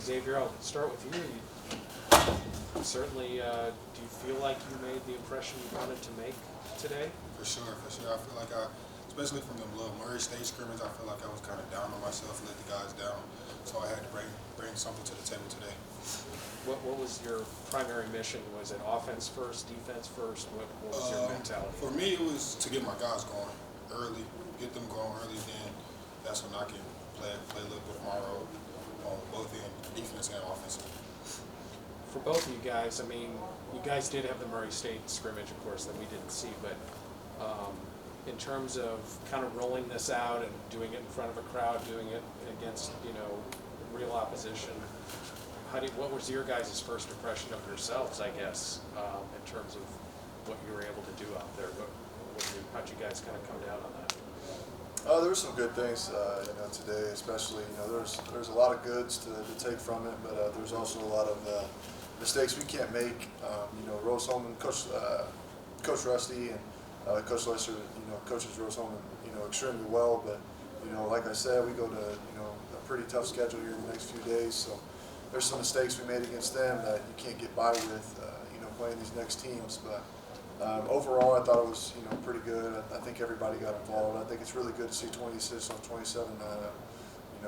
Xavier, I'll start with you. Certainly, do you feel like you made the impression you wanted to make today? For sure. I feel like especially from the little Murray State scrimmage, I feel like I was kind of down on myself, let the guys down. So I had to bring something to the table today. What was your primary mission? Was it offense first, defense first? What was your mentality? For me, it was to get my guys going early, get them going early. Then that's when I can play a little bit of my role on both ends, defense and offense. For both of you guys, I mean, you guys did have the Murray State scrimmage, of course, that we didn't see, but in terms of kind of rolling this out and doing it in front of a crowd, doing it against, real opposition, what was your guys' first impression of yourselves, I guess, in terms of what you were able to do out there? How'd you guys kind of come down on that? There were some good things, today, especially. There's a lot of goods to take from it, but there's also a lot of mistakes we can't make. Rose Holman, Coach Rusty, and Coach Lesser, coaches Rose Holman, extremely well. But like I said, we go to a pretty tough schedule here in the next few days. So there's some mistakes we made against them that you can't get by with, playing these next teams. But overall, I thought it was pretty good. I think everybody got involved. I think it's really good to see 20 assists on 27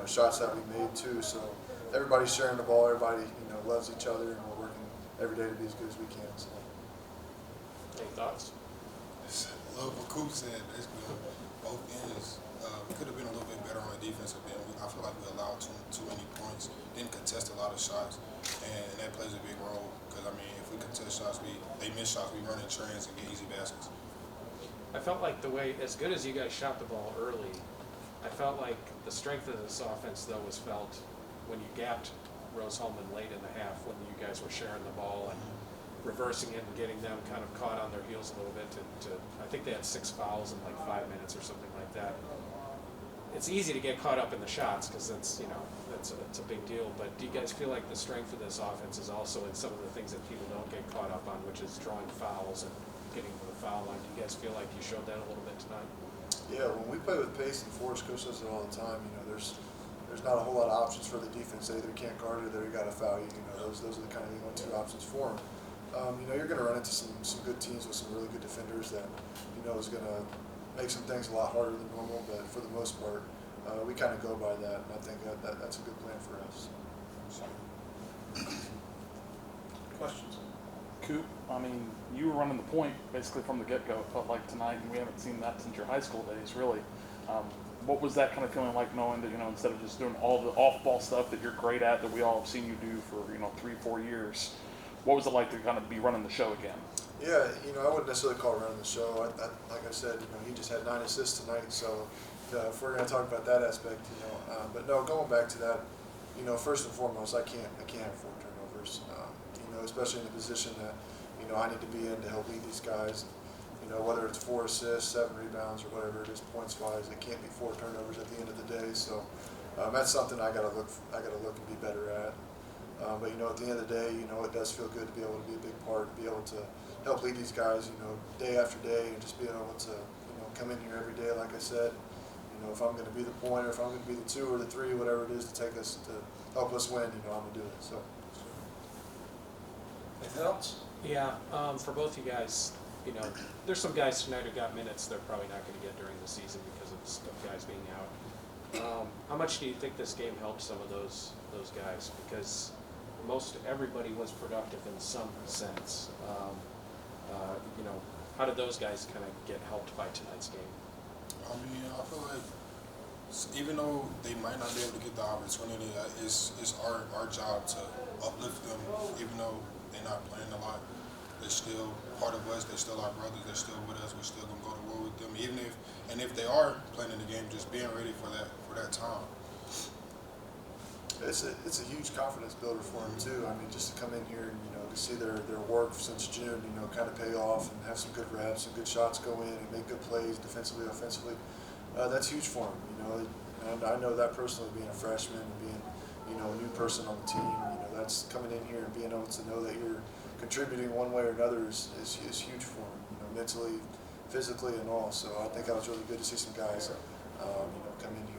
shots that we made too. So everybody's sharing the ball. Everybody loves each other, and we're working every day to be as good as we can. So. Any thoughts? Love what Coop said. Basically, both ends. We could have been a little bit better on the defensive end. I feel like we allowed too many points. Didn't contest a lot of shots, and that plays a big role. Because if we contest shots, they miss shots. We run in trends and get easy baskets. I felt like as good as you guys shot the ball early, I felt like the strength of this offense though was felt when you gapped Rose Holman late in the half, when you guys were sharing the ball and reversing it and getting them kind of caught on their heels a little bit. I think they had 6 fouls in like 5 minutes or something like that. It's easy to get caught up in the shots because that's a big deal. But do you guys feel like the strength of this offense is also in some of the things that people don't get caught up on, which is drawing fouls and getting to the foul line? Do you guys feel like you showed that a little bit tonight? Yeah, when we play with pace and force, Coach says it all the time. There's not a whole lot of options for the defense. They either can't guard it or they got to foul you. Those are the kind of 1-2 options for them. You're going to run into some good teams with some really good defenders that is going to make some things a lot harder than normal. But for the most part, we kind of go by that, and I think that's a good plan for us. Questions? Coop, you were running the point basically from the get-go. It felt like tonight, and we haven't seen that since your high school days, really. What was that kind of feeling like, knowing that instead of just doing all the off-ball stuff that you're great at, that we all have seen you do for 3-4 years? What was it like to kind of be running the show again? Yeah, I wouldn't necessarily call it running the show. Like I said, he just had 9 assists tonight, so if we're going to talk about that aspect, but no, going back to that, first and foremost, I can't have 4 turnovers, especially in the position that I need to be in to help lead these guys. Whether it's 4 assists, 7 rebounds, or whatever it is points-wise, it can't be 4 turnovers at the end of the day. So that's something I got to look and be better at. But at the end of the day, it does feel good to be able to be a big part, be able to help lead these guys, day after day, and just being able to, come in here every day, like I said. If I'm going to be the pointer, if I'm going to be the 2 or the 3, whatever it is to take us to help us win, I'm going to do it. So. Anything else? Yeah, for both you guys, there's some guys tonight who got minutes they're probably not going to get during the season because of guys being out. How much do you think this game helped some of those guys? Because everybody was productive in some sense. How did those guys kind of get helped by tonight's game? I feel like even though they might not be able to get the opportunity, it's our job to uplift them. Even though they're not playing a lot, they're still part of us. They're still our brothers. They're still with us. We're still gonna go to war with them. Even if they are playing in the game, just being ready for that time. It's a huge confidence builder for them too. Just to come in here and to see their work since June, kind of pay off and have some good reps, some good shots go in, and make good plays defensively, offensively. That's huge for them. And I know that personally, being a freshman and being a new person on the team. That's coming in here and being able to know that you're contributing one way or another is huge for them. Mentally, physically, and all. So I think that was really good to see some guys come in here